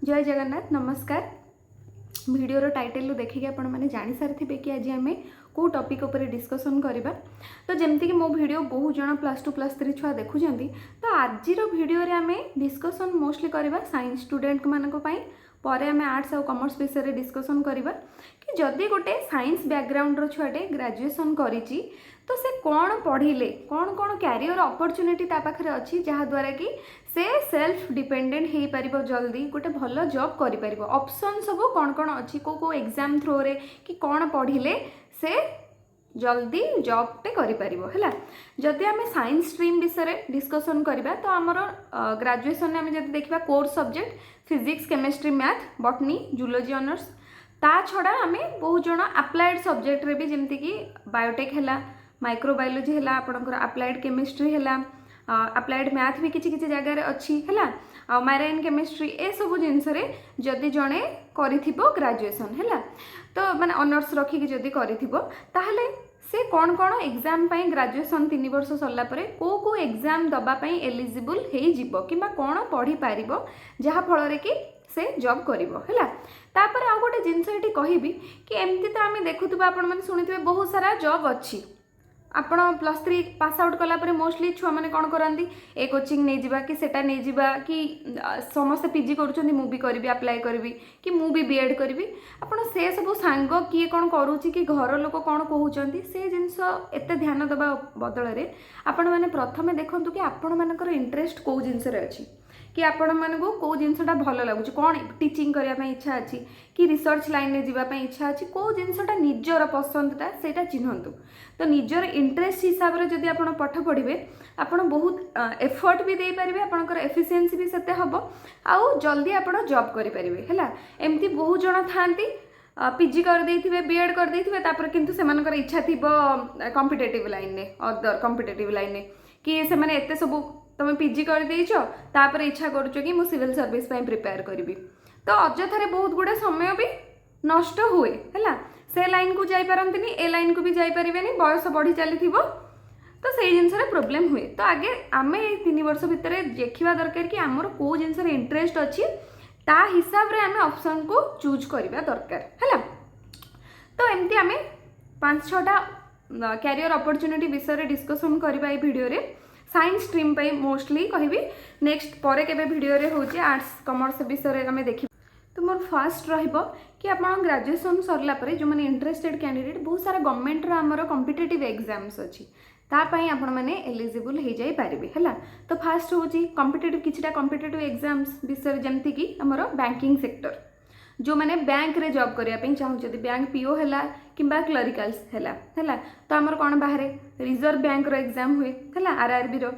जय जगन्नाथ नमस्कार। Video title देखिए आपण मैंने जानी सारी कि आज आम कौ टॉपिक उपर डिस्कसन करवा। तो जमती कि मो वीडियो बहुत जन +2 +3 छुआ देखुं, तो आज वीडियो आम डिस्कसन मोस्टली करवा साइंस स्टूडेंट मानक पर आम आर्ट्स और कॉमर्स विषय डिस्कसन करवा कि जदि गोटे साइंस बैकग्राउंड छुआटे ग्रेजुएशन करिछि तो से कौन पढ़िले कौन कौन कैरियर अपॉर्चुनिटी ता पाखरे अच्छी जहाँद्वारा कि से सेल्फ डिपेंडेंट हो पार जल्दी गोटे भल जॉब करि पारिबो। ऑप्शन सब कौन कौन अच्छी को एग्जाम थ्रो रे कि कौन पढ़िले से जल्दी जॉब टे करि पारिबो हैला। जदि आम साइंस स्ट्रीम विषय डिस्कसन करबा तो आमर ग्रेजुएशन में आम जदि देखा core subject physics chemistry math botany zoology honours ता छड़ा आम बहुत जन अप्लाइड सब्जेक्ट रे भी जमती कि बायोटेक है माइक्रोबायोलॉजी है आपंकर अप्लाइड केमिस्ट्री है अप्लाइड मैथ भी किसी किसी जगह अच्छी है मैराइन केमिस्ट्री ए सब जिनस जदि जड़े ग्रेजुएशन है तो माने ऑनर्स रखिकी जदि ताहले से कौन कौन एग्जाम पाई ग्रेजुएशन 3 वर्ष सरला परे को एग्जाम दबापाई एलिजिबल हो कि कौन पढ़ी पार जहाँ फल कि से जॉब करिवो हैला। तापर आ गोटे जिनस ये कहबी कि एमती तो आम देखुवा आपण मैंने शुणी बहुत सारा जॉब अच्छी आपण +3 पास आउट कला परे मोस्टली छुआ मैंने कौन कराती ए कोचिंग नहीं जिबा कि सेटा नहीं जिबा कि समस्त पीजी करुछंती मु भी करी अप्लाई करी कि मु भी बीएड करी आपण से सब सांग किए कौन करुच्ची कि घर लोक कौन कहते से जिनस एते ध्यान दबा बदल रे आपण मैंने प्रथमे देखंतु कि आपण मानकर इंटरेस्ट कौ जिनस रे अछि कि आपण मानकु कौ जिनसटा भल लगुच कौन टीचिंग करने इच्छा अच्छी कि रिसर्च लाइन में जावाई इच्छा अच्छी कौ जिनसटा निजर पसंदटा सेटा चिन्हतु। तो निजर इंटरेस्ट हिसाब से जदि आपण पाठ पढ़े आपण बहुत एफर्ट भी दे पारे आपंकर एफिशिएंसी भी सेते हम आउ जल्दी आपण जॉब करें है। एमती बहुत जन था पीजी कर देथिबे बीएड कर देथिबे तापर किंतु सेमानकर इच्छा थिबो कॉम्पिटिटिव लाइन ने अदर कॉम्पिटिटिव लाइन ने कि से माने एते सब तुम पीजी कर देइछ तापर इच्छा करूछ कि मु सिविल सर्विस पई प्रिपेयर करिवि तो अजथारे बहुत गुडे समय भी नष्ट हुए है। से लाइन को जाई पारंतिनी ए लाइन को भी जाई परिबेनी बयस बढ़ी चलीथिबो तो से जिनस प्रोब्लेम हुए। तो आगे आमे 3 वर्ष भितर देखिबा दरकार कि आमर को जिनस इंटरेस्ट अच्छी ता हिसाब रे आमे ऑप्शन को चूज करबा दरकार है। तो एमती आमे 5-6टा कैरियर अपॉर्चुनिटी विषय डिस्कसन करबा ए वीडियो रे साइंस स्ट्रीम पे मोस्टली कहबी नेक्स्ट पर केबे वीडियो रे होची आर्ट्स कॉमर्स विषय आमे देखि। तो मोर फर्स्ट रहिबो कि आपण ग्रेजुएशन सरला परे जो माने इंटरेस्टेड कैंडिडेट बहुत सारा गवर्नमेंट रा हमर कॉम्पिटिटिव एग्जाम्स अछि ता पई आपण माने एलिजिबल हो जाई पारिबे हैला। तो फर्स्ट होची कॉम्पिटिटिव किछटा कॉम्पिटिटिव एग्जाम्स विषय जेमति कि हमर बैंकिंग सेक्टर जो मैंने बैंक रे जॉब करने चाहूँ बैंक पीओ है कि क्लरिकाल्स है तो आमर कौन बाहर रिजर्व बैंक रो एग्जाम हुए है आरआरबी रो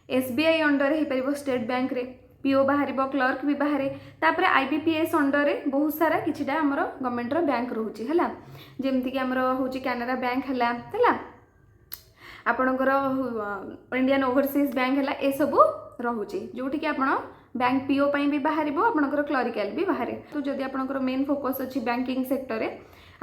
एसबीआई अंडर हो पार स्टेट बैंक रे पीओ बाहर क्लर्क भी बाहर तापर आईबीपीएस अंडर रे बहुत सारा किछटा आमर गवर्नमेंट रो बैंक रोचे है जमती कि आमर होची कैनरा बैंक है आपणकर इंडियन ओवरसीज बैंक है ए सब रोचे जोटि कि आपण बैंक पीओ पाई भी बाहर आपणकर क्लरिकाल भी बाहर। तो जदि आपणकर मेन फोकस अच्छी बैंकिंग सेक्टर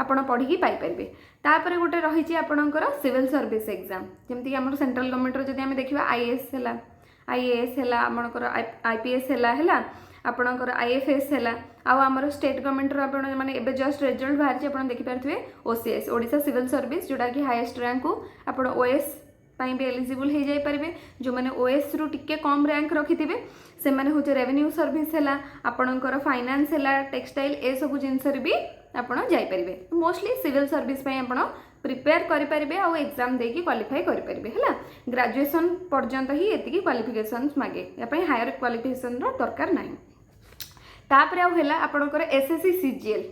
आपण पढ़ी पाइपर तापर गोटे रही आपणकर सिविल सर्विस एग्जाम जमती आम सेंट्रल गवर्नमेंट जदि आम देखा आईएएस है आईएएस है आपणकर आईपीएस है आपणकर आईएफएस है आमर स्टेट गवर्नमेंट मैंने एबे जस्ट रिजल्ट बाहर आप देखिपारे ओसीएस ओडिशा सिविल सर्विस जोटा कि हाईएस्ट रैंक को आप ओएस पाई भी एलिजिबल हो जाई पारिबे। जो मैंने ओएस रु टिके कम रैंक रखिथिबे से माने होचे रेवेन्यू सर्विस है आपणकर फाइनेंस है टेक्सटाइल ए सब जिनस भी आपण जाई पारिबे। मोस्टली सिविल सर्विस पई आपण प्रिपेयर करि पारिबे आ एग्जाम देकी क्वालिफाई करि पारिबे हैला। ग्रेजुएशन पर्यंत ही एतिकी क्वालिफिकेशंस मागे या पई हायर क्वालिफिकेशन रो दरकार नाही। तापर आउ हैला आपणकर एसएससी सीजीएल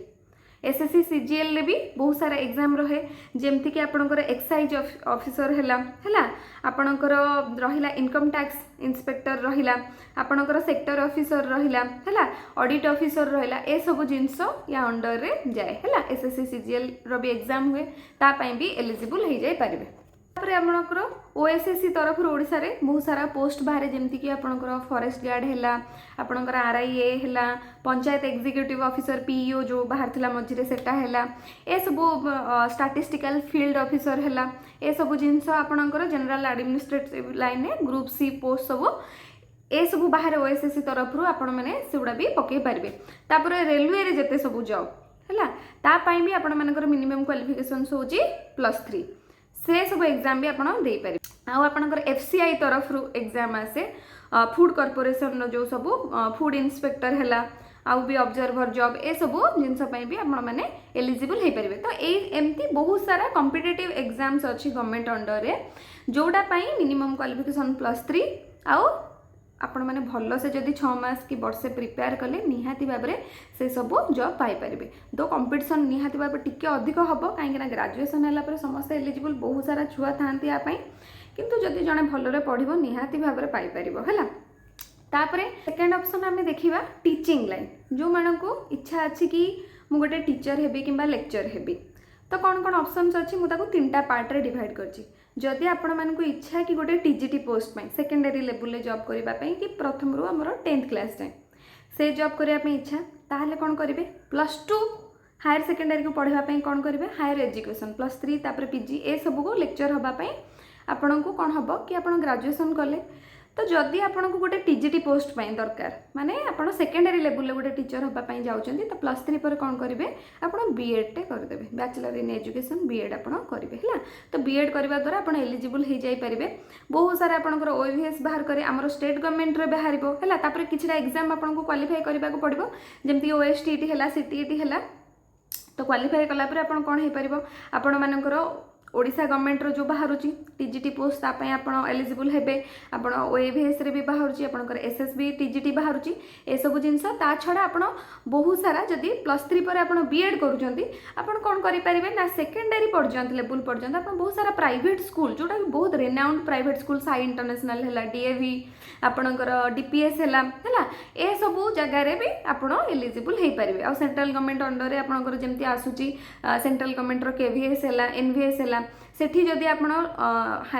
एसएससी सीजीएल ले भी बहुत सारा एग्जाम रहे जेमती कि आपणकर एक्साइज ऑफिसर है आपणकर रहिला इनकम टैक्स इंस्पेक्टर रहिला आपणकर सेक्टर ऑफिसर रहिला है ऑडिट ऑफिसर रहिला ए सब जिनस या अंडर रे जाए है। एसएससी सीजीएल रो भी एग्जाम हुए ता पई भी एलिजिबल हो जाई पारिबे। तापर आपणकर ओएसएससी तरफ ओडिशा रे बहुत सारा पोस्ट बाहर जमती कि आपणकर फॉरेस्ट गार्ड है आपणकर आरआईए है पंचायत एग्जीक्यूटिव ऑफिसर पीईओ जो बाहर थिला मझिरे सेटा है ए सब स्टैटिस्टिकल फील्ड ऑफिसर है ए सब जिनस आपणकर जनरल एडमिनिस्ट्रेटिव लाइन में ग्रुप सी पोस्ट सब ए सब बाहर ओएसएससी तरफ आपण मैंने सेगुड़ा भी पकई पारे। तापर रेलवे रे जेते सब जॉब है तापाई भी आपण मानकर मिनिमम क्वालिफिकेशन होची +3 से सब एग्जाम भी आपण दे पारे। आपर एफसीआई तरफ एग्जाम आसे फूड कॉर्पोरेशन जो सब फूड इंस्पेक्टर है आउ भी ऑब्जर्वर जॉब ए सब जिनपाई भी आपण मैंने एलिजिबल हो पारे। तो एमती बहुत सारा कॉम्पिटिटिव एग्जाम्स अच्छी गवर्नमेंट अंडर रे जोड़ा मिनिमम क्वालिफिकेशन +3 आउ आपण मैंने भल से जदि 6 मास कि वर्षे प्रिपेयर कले निहाती भाव में से सब जॉब पाइपर। तो कंपटीशन निहाती भाव टिके अधिक हम कहीं ग्रेजुएशन है समस्त एलिजिबल बहुत सारा छुआ था किंतु जदि जड़े भलरे पढ़ो निहाती भाव में पाइपर है। तापर सेकेंड ऑप्शन आम देखा टीचिंग लाइन जो मानक इच्छा अच्छी कि मु गोटे टीचर हेबी कि लेक्चर हेबी तो कौन कौन ऑप्शंस अच्छी मुझे 3टा पार्ट रे डिवाइड करछि। जदि आपण मानक इच्छा कि गोटे टीजीटी पोस्ट पाई सेकेंडरी लेवल रे जॉब करने कि प्रथम रू आमर 10th क्लास जाए से जॉब करने इच्छा ताहले कौन करेंगे +2 हायर सेकेंडरी को पढ़ाई कौन करेंगे हायर एजुकेशन +3 तापर पीजी ए सब को लेक्चर होगापाई आपण को कौन हम कि आप ग्रेजुएशन कले। तो जदि आपन को गोटे टीजीटी पोस्ट पाई दरकार माने आपन सेकेंडरी लेवल गोटे टीचर होगापाई जाउछन्ती तो +3 पर कौन करेंगे आपन बीएड टे करदेबे बैचलर इन एजुकेशन बीएड आपन करेंगे है। तो बीएड करबा द्वारा आपन एलिजिबल हो जाई परिबे। बहुत सारा आपनकर ओएवीएस बाहर करे आमर स्टेट गवर्नमेंट रे बाहरिबो है। तापर किछटा एग्जाम आपन को क्वालिफाई करबा को पड़िबो जेमति ओएसटीटी हैला सीटीईटी हैला तो क्वालिफाई कला पर आपन कोन हे परिबो आपण मानकर ओडिशा गवर्नमेंट रो जो बाहर टीजीटी पोस्ट तापाई आपण एलिजिबल हेबे। आपण ओएवीएस रे भी बाहर आपणकर एसएसबी टीजीटी बाहर ए सब जिनस ता छड़ा आपण बहुत सारा जदि +3 पर आपण बीएड करूछंती आपण कोन करि परिबे ना सेकेंडरी पर्यंत लेवल पर्यंत आपण बहुत सारा प्राइवेट स्कूल जोटा बहुत renowned private school Sai international हैला डीएवी आपणकर डीपीएस हैला ए सब जगह रे भी आपण एलिजिबल हे परिबे। आ सेंट्रल गवर्नमेंट अंडर रे आपणकर जेमति आसुची सेंट्रल गवर्नमेंट रो केवीएस हैला एनवीएस हैला सेठी जदि आपण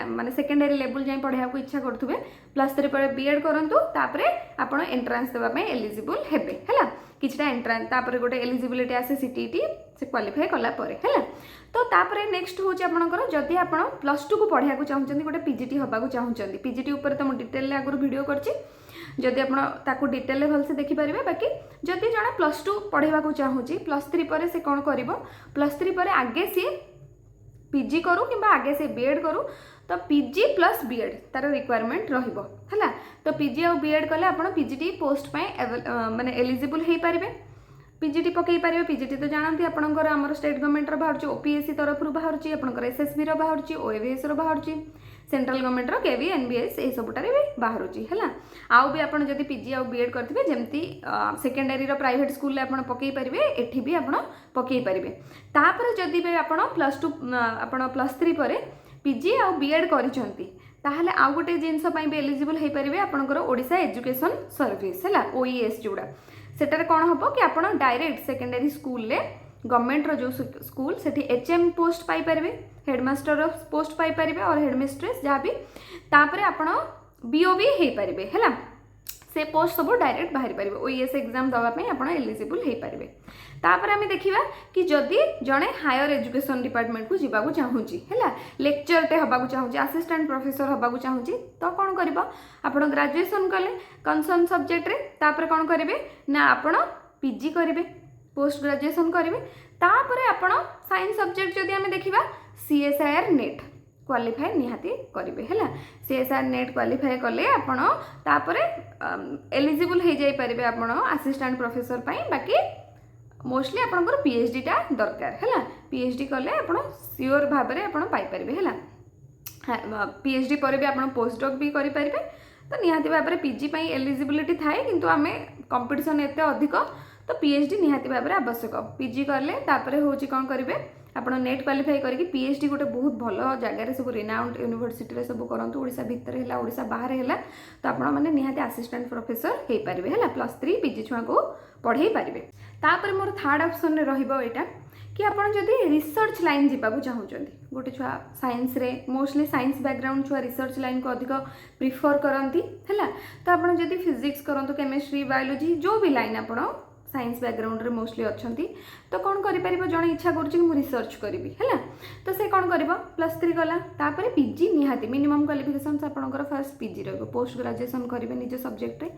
माने सेकेंडरी लेवल जाई पढ़ाया को इच्छा करथुबे +3 पर बीएड करंतु तापरे आपण एंट्रेंस देबा पे एलिजिबल हेबे हैला किछटा एंट्रेंस तापरे गोटे एलिजिबिलिटी आसे सीटीईटी से क्वालिफाई कला परे हैला। तो तापरे नेक्स्ट होची आपणकर जदि आपण +2 को पढ़ाया को चाहुचंती गोटे पीजीटी होबा को चाहुचंती पीजीटी ऊपर तो मु डिटेल आगु वीडियो करछि जदि आपण ताकू डिटेल भल से देखि परिबे। बाकी जदि जणा +2 पढ़ाइबा को चाहुची +3 पर से कोन करिवो +3 पर आगे सी पीजी करू कि आगे से बीएड करू तो पीजी प्लस बीएड तार रिक्वायरमेंट रहिबो हैला। तो पीजी और बीएड कले आपण पीजीटी पोस्ट माने एलिजिबल हो पारे पीजीटी पकई पारे। पीजीटी तो जानते आपंकर आम स्टेट गवर्नमेंट बाहर ओपीएससी तरफ बाहर आपंकर एसएसबी बाहर ओएवीएस बाहर सेंट्रल गवर्नमेंट केवी एनबीएस ये सबुटारे भी बाहर है। आउ भी आपड़ जब पीजी आउ बीएड करेंगे जमती सेकेंडरी प्राइवेट स्कूल आप पकई पारे एठी भी आप पकई पारे। तापर जदि भी आप +2 आप +3 पर पीजी आउ बीएड करिसेंती ताहले आउ गोटे जिनस भी एलिजिबल हो पारे आपंकर ओडिशा एजुकेशन सर्विस है ओईएस जोड़ा सेटारे कौन हम कि आप डायरेक्ट सेकेंडरी स्कूल गवर्नमेंट जो स्कूल से एचएम पोस्ट पाई परिबे हेडमास्टर पोस्ट पाई परिबे और हेडमिस्ट्रेस जहाँ भी तापर आपण बीओबी हो पारे है से पोस्ट सब डायरेक्ट बाहरी पारे ओईएस एग्जाम दवाई आप एलिजिबल हो पारे। तापर आम देखा कि जदि जड़े हायर एजुकेशन डिपार्टमेंट को जावाक चाहूँगी है लेक्चरटे होगा चाहूँगी असिस्टेंट प्रोफेसर होगा चाहूँगी तो कौन कर आप ग्रेजुएशन कले कंसर्न सब्जेक्ट रे तापर कौन करेंगे ना आप पीजी करेंगे पोस्ट ग्रेजुएशन करेंगे तापर आप साइंस सब्जेक्ट जदि आम देखा सीएसआईआर नेट क्वालिफाई निहाती करेंगे है सीएसआर नेट क्वालिफाई कले आपण तापर एलिजिबल हो जाई पारे आपण असिस्टेंट प्रोफेसर पाई। बाकी मोस्टली आपंकर पीएचडी टा दरकार है पीएचडी कले आपण सियोर भाव में आप पाइपर है पीएचडी पर भी आप पोस्टडॉक भी करेंगे। तो निहाती भाव में पीजी पाई एलिजिबिलिटी थाए किंतु आम कंपटीशन एते अधिक तो पीएचडी निहाती भाव में आवश्यक पीजी कले तापर होची कौन करेंगे आप नेट क्वालिफाई करके पीएचडी गोटे बहुत भल जगार सब रिनाउंड यूनिवर्सिटी सब करूँ ओडिशा भितर है ओडिशा बाहर है तो आपण मैंने निहाती असिस्टेंट प्रोफेसर हो पारे है +3 पीजी छुआ को पढ़ाई पारे। तापर मोर थर्ड ऑप्शन रहिबो एटा कि आपण जदि रिसर्च लाइन जावाक चाहूँगी गोटे छुआ साइंस रे मोस्टली साइंस बैकग्राउंड छुआ रिसर्च लाइन को अधिक प्रिफर करती है तो आप जदि फिजिक्स करंतु केमिस्ट्री बायोलॉजी जो भी लाइन आप साइंस बैकग्राउंड रे मोस्टली अच्छी तो कौन करिपरिबो जणे इच्छा करूछि कि मु रिसर्च करिवि हैला तो से कौन करिवो +3 गला तापर पीजी निहाती मिनिमम क्वालिफिकेशंस आपनकर फर्स्ट पीजी रहबो पोस्ट ग्रेजुएशन करिवे निज सब्जेक्ट रे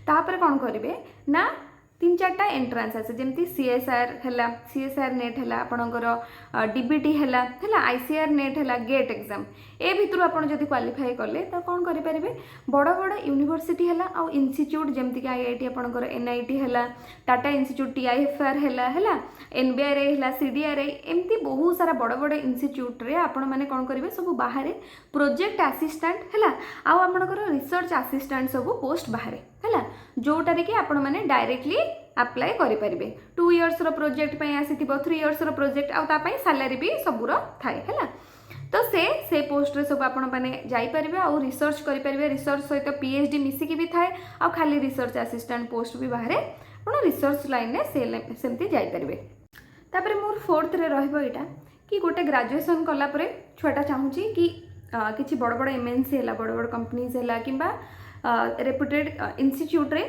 तापर कौन करिवे ना 3-4टा एंट्रांस आसे जमती सीएसआर हैला सीएसआर नेट हैला आपनकर डीबीटी हैला हैला आईसीआर नेट हैला गेट एग्जाम ए भितर आपन जदि क्वालिफाई कले तो कौन करि परिबे बड़ बड़ यूनिवर्सिटी हैला आ इंस्टीट्यूट जमती कि आईआईटी आपनकर एनआईटी हैला टाटा इंस्टीट्यूट टीआईएफआर हैला हैला एनबीआरआई हैला सीडीआरआई एमती बहुत सारा बड़ बड़ इंस्टीट्यूट रे आपन माने कौन करिवे सब बाहर प्रोजेक्ट असिस्टेंट हैला आ आपनकर रिसर्च असिस्टेंट सब पोस्ट बाहर हैला जोटार कि आपण मैंने डायरेक्टली अप्लाई करें 2 इयर्स प्रोजेक्ट आसी 3 इयर्स प्रोजेक्ट आउ सैलरी भी सबूर थाए है तो से पोस्ट रे सब आपण मैंने जापर आउ रिसर्च करें रिसर्च सहित पीएचडी मिसिकी भी थाए आ खाली रिसर्च असिस्टेंट पोस्ट भी बाहर आप रिसर्च लाइन में सेमती जापर तापर मोर 4th रे रहइबो एटा कि गोटे ग्रेजुएशन कलापर छुआटा चाहूँगी कि किसी बड़ बड़ एमएनसी है बड़ बड़ कंपनीज है कि रेपुटेड इंस्टीट्यूट रे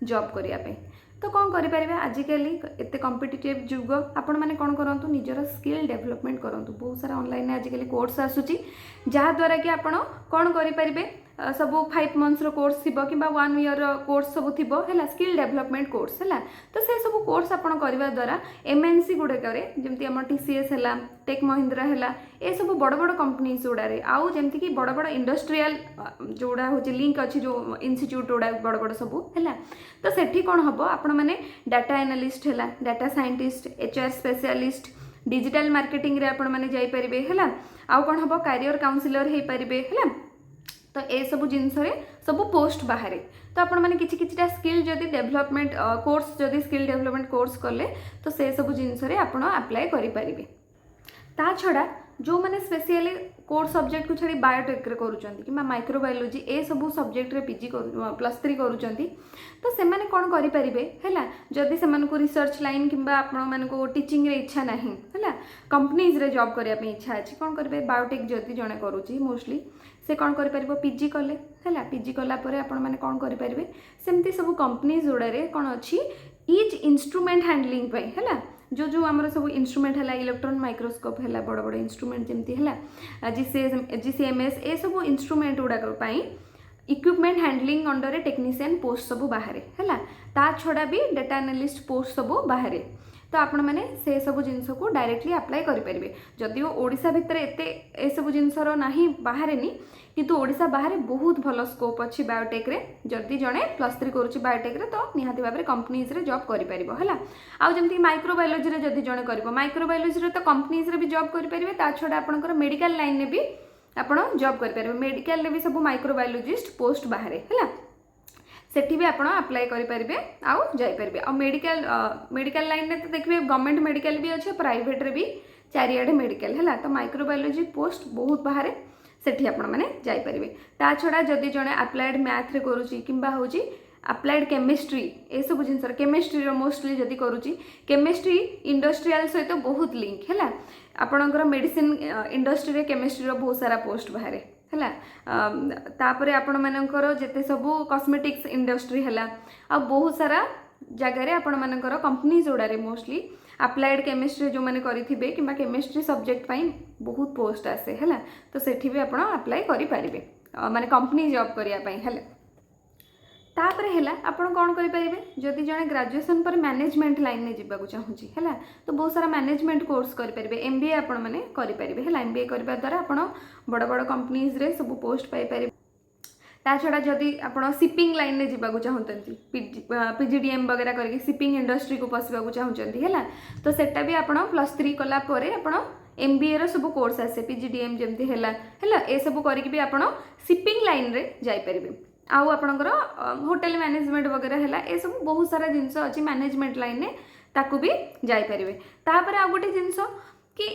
जॉब करने तो कौन करें आजिकल एत कॉम्पिटिटिव जुग आपण मैंने कौन करूँ निजर स्किल डेवलपमेंट करूँ बहुत सारा ऑनलाइन आजिकल कोर्स आसूची जहाँद्वारा कि आपण कौन करें सब 5 मंथ्स कोर्स थी कि 1 ईयर कोर्स सब थी है स्किल डेवलपमेंट कोर्स है तो से सब कोर्स आपड़ करने द्वारा एमएनसी गुड़ाक जमी आम टीसीएस है टेक महिंद्रा है ये सब बड़ बड़ कंपनीज गुड़ारे आउ जमती कि बड़ बड़ इंडस्ट्रियल जोड़ा हूँ लिंक अच्छी जो इंस्टीट्यूट गुड़ा बड़ बड़ सब है तो सेठी कौन हम आपण मैंने डाटा एनालिस्ट है data scientist HR specialist digital marketing रे आपण मैंने जाइपारे है आउ कौन हम कैरियर काउंसिलर हो पारे है तो ये सब जिनस सब पोस्ट बाहर तो आपण मैंने किछिटा स्किल जदि डेवलपमेंट कोर्स जदि स्किल डेवलपमेंट कोर्स कले तो से सब जिनस आपण अप्लाई करें ता छड़ा जो मैंने स्पेशली कोर सब्जेक्ट को छाड़ी बायोटेक रे करूछंती कि माइक्रोबायोलॉजी ए सब सब्जेक्ट रे पीजी +3 करूछंती तो से माने कोन करि परिबे हैला जदि से मानको रिसर्च लाइन किंबा आपण मानको टीचिंग रे इच्छा नाही हैला कंपनीज रे जॉब करिया पे इच्छा अछि कोन करबे बायोटेक जदि जणे करूची मोस्टली से कौन करें पीजी कले है पीजी कला आपण मैंने कौन करें सेमती सब कंपनीज गुड़ारे कौन अच्छी इच इंस्ट्रूमेंट हैंडलिंग है जो जो आमर सब इंस्ट्रूमेंट है इलेक्ट्रॉन माइक्रोस्कोप है बड़ बड़ इंस्ट्रूमेंट जमती है जीसीएमएस ए सब इंस्ट्रूमेंट गुड़ाक equipment handling under technician post सब बाहर है ता छड़ा भी डाटा एनालिस्ट पोस्ट सब बाहर तो आपण मैंने से सब जिनस को डायरेक्टली अप्लाई करेंगे जदिव ओडिशा भितर एते ए सब जिनसर नाही बाहर नी किंतु ओडिशा बाहर बहुत भल स्कोप अच्छी बायोटेक रे जदि जड़े +3 करुच्ची बायोटेक रे तो निहाती भाव में कंपनीज रे जॉब करें है आउ जमी माइक्रोबायोलॉजी रे जदि जड़े कर माइक्रोबायोलॉजी रे तो कंपनीज रे भी जॉब करें ता छड़ा आपंकर मेडिकल लाइन में भी आप जॉब करें मेडिकल भी सब माइक्रोबायोलॉजिस्ट पोस्ट बाहर है सेठी भी आपण अप्लाई करें आउ जापर आ मेडिकल लाइन में तो देखिए गवर्नमेंट मेडिकल भी अच्छे प्राइवेट रे भी चारिआडे मेडिकल है तो माइक्रोबायोलॉजी पोस्ट बहुत बाहर सेठी आपण मैंने जापर ता छड़ा जदि जड़े अप्लाइड मैथ रे करुच्ची किंबा होची अप्लाइड केमिस्ट्री ए सब जिन केमिस्ट्री मोस्टली जदि करुच्ची केमिस्ट्री इंडस्ट्रियल सहित तो बहुत लिंक है आपणकर मेडिसिन इंडस्ट्री रे केमिस्ट्री रो बहुत सारा पोस्ट बाहर है तापर आपण मानकर जेते सब कॉस्मेटिक्स इंडस्ट्री है आ बहुत सारा जगार आपण मानकर कंपनीज गुड़ारे मोस्टली अप्लाइड केमिस्ट्री जो मैंने करेंगे कि केमिस्ट्री सब्जेक्ट बहुत पोस्ट आसे है तो सेठी भी आप अप्लाई करें माने कंपनी जॉब करने है तापर है आपड़ कौन करेंगे जदि जड़े ग्रेजुएशन पर मैनेजमेंट लाइन में जावाक चाहूँगी है तो बहुत सारा मैनेजमेंट कोर्स करेंगे एमबीए आपण मैंने करेंगे है एमबीए करने द्वारा आप बड़ बड़ कंपनीज रे सब पोस्ट पाइपर ता छड़ा जदि आप सिपिंग लाइन में जावाक चाहते पीजीडीएम वगैरह करके सिपिंग इंडस्ट्री को पशिवाक चाहते है तो सेटा भी आप +3 कलापर आप एमबीए रो सब कोर्स आसे पीजीडीएम जमती है ए सब करके भी आप सिपिंग लाइन रे जाइपर आउ आपणकर होटेल मैनेजमेंट वगैरह है ये सब बहुत सारा जिनस अच्छी मैनेजमेंट लाइन में ताकू भी जाइपर तापर आ गोटे जिनस कि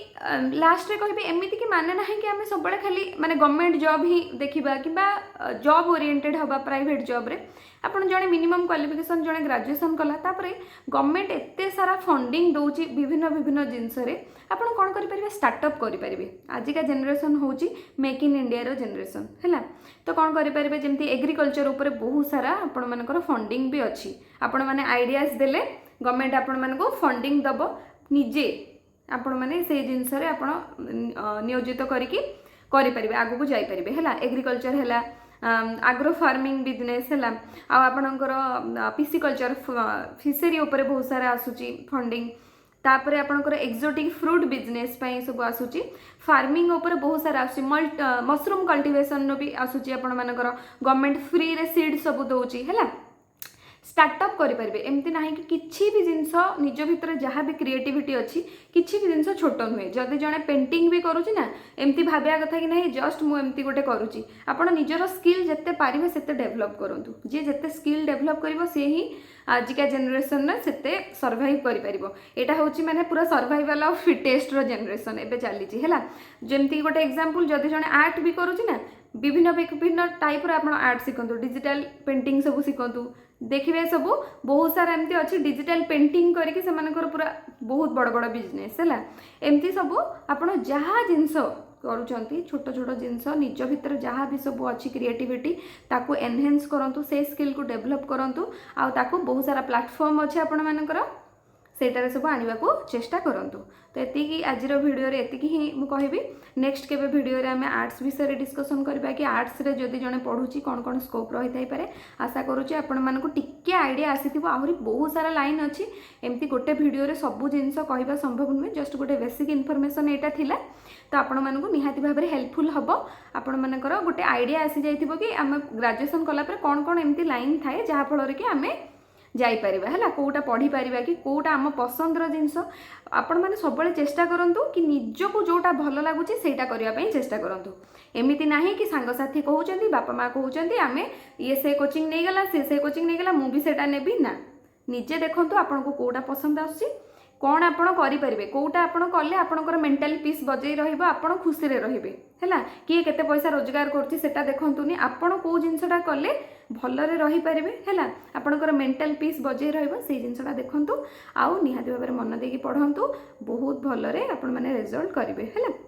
लास्ट रे कहबे एमिति कि माने ना कि आम सब खाली माने गवर्नमेंट जॉब ही देखा कि जॉब ओरिएंटेड हवा प्राइवेट जॉब रे आपन जड़े मिनिमम क्वालिफिकेशन जड़े ग्रेजुएशन कला तापरे गवर्नमेंट एते सारा फंडिंग दौची विभिन्न विभिन्न जिनस रे आपन कोन करि परिबे स्टार्टअप करि परिबे आजिका जनरेशन होची मेक इन इंडिया रो जनरेशन हैला तो कोन करि परिबे जेमति एग्रीकल्चर ऊपर बहुत सारा आपन मानकर फंडिंग भी अछि आपन माने आइडियाज देले गवर्नमेंट आपण मानको फंडिंग दब निजे आपण माने से जिनस रे आपण नियोजित करिकी करि परिबे आगु को जाई परिबे हैला एग्रीकल्चर हैला आग्रो फार्मिंग बिजनेस है आपणकर पिसिकल्चर फिशरी उपर बहुत सारा आसूची फंडिंग तापर आपणकर एक्जोटिक फ्रूट बिजनेस सब आसूची फार्मिंग उपर बहुत सारा आसूची मशरूम कल्टिवेशन भी आसूची आपण मानकर गवर्नमेंट फ्री रे सीड सब दउची हैला स्टार्टअप करें एमती ना कि किसी भी जिनस निज भितर जहाँ भी क्रिएटिविटी अच्छी किसी भी जिनस छोट नुहे जदि जड़े पेंटिंग भी करुँची ना एमती भाविया कथा कि नहीं जस्ट मुझे गोटे करुँची आपण निजर स्किल जिते पारे से डेभलप करूँ जी जिते स्किल डेभलप कर सी ही आजिका जेनेरेशन में से सर्वाइव करें हूँ माने पूरा सर्वाइवल ऑफ फिटेस्ट जेनेरेशन एवं चली है जमती गोटे एग्जांपल जदि जड़े आर्ट भी करुँची ना विभिन्न विभिन्न टाइप आप आर्ट शिखु डिजिटल पेंटिंग सब शिखु देखिए सब बहुत सारा एमती अच्छी डिजिटल पेंटिंग करके पूरा बहुत बड़ बड़ बिजनेस है एमती सब आपण जहाँ जिनस करुँच छोट छोट जिनस निज भितर जहाँ भी सब अच्छी क्रिएटिविटी ताकू एनहेंस करूँ से स्किल को डेभलप करूँ आउ बहुत सारा प्लेटफॉर्म अच्छे आपण मानकर सेटारे सब आने को चेष्टा करूँ तो ये आज भिडियो एति ही मुझे नेक्स्ट केबे भिडियो आम आर्ट्स विषय डिस्कसन करबा कि आर्ट्स रे जदि जने पढ़ुची कौन कौन स्कोप रही थाई पारे आशा करुँचे आपण मानकु टिके आइडिया आसीथिबो आहरी बहुत सारा लाइन अच्छी एमती गोटे भिडियो रे सब जिनस कहबा संभव नुहे जस्ट गोटे बेसिक इनफॉरमेशन एटा थिला तो आपण मानकु निहाती भाबरे हेल्पफुल हबो आपण मानकर गोटे आइडिया आसी जाइथिबो कि आम ग्रेजुएशन कला पर कौन कौन एमती लाइन थाए जहाँ फल कि आम जापर है कौटा पढ़ी पारिबा कि कौटा आम पसंदर जिनस आपण मैंने सब चेष्टा करूँ कि निजको जोटा भल लगुच सेटा करने चेष्टा करूँ एमती ना कि सांगसाथी कहते बापा माँ कहते आम ये से कोचिंग नहीं गला से कोचिंग नहीं गला मुझे सेटा नेबी ना निजे देखूँ आपन को कौटा पसंद आसुची कौन आपड़ करें कौटा आपड़ कले आपणकर मेंटाल पीस बजई रहा खुशी रे है किए केते पैसा रोजगार करा देखुनी आपड़ कौ जिनसा कले भलरे रहीपर है आपणकर मेंटाल पीस बजई रही जिनसा देखूँ आउ निहाती भाव मन देकी पढ़ंतु बहुत भलरे आपण माने रिजल्ट करेंगे है।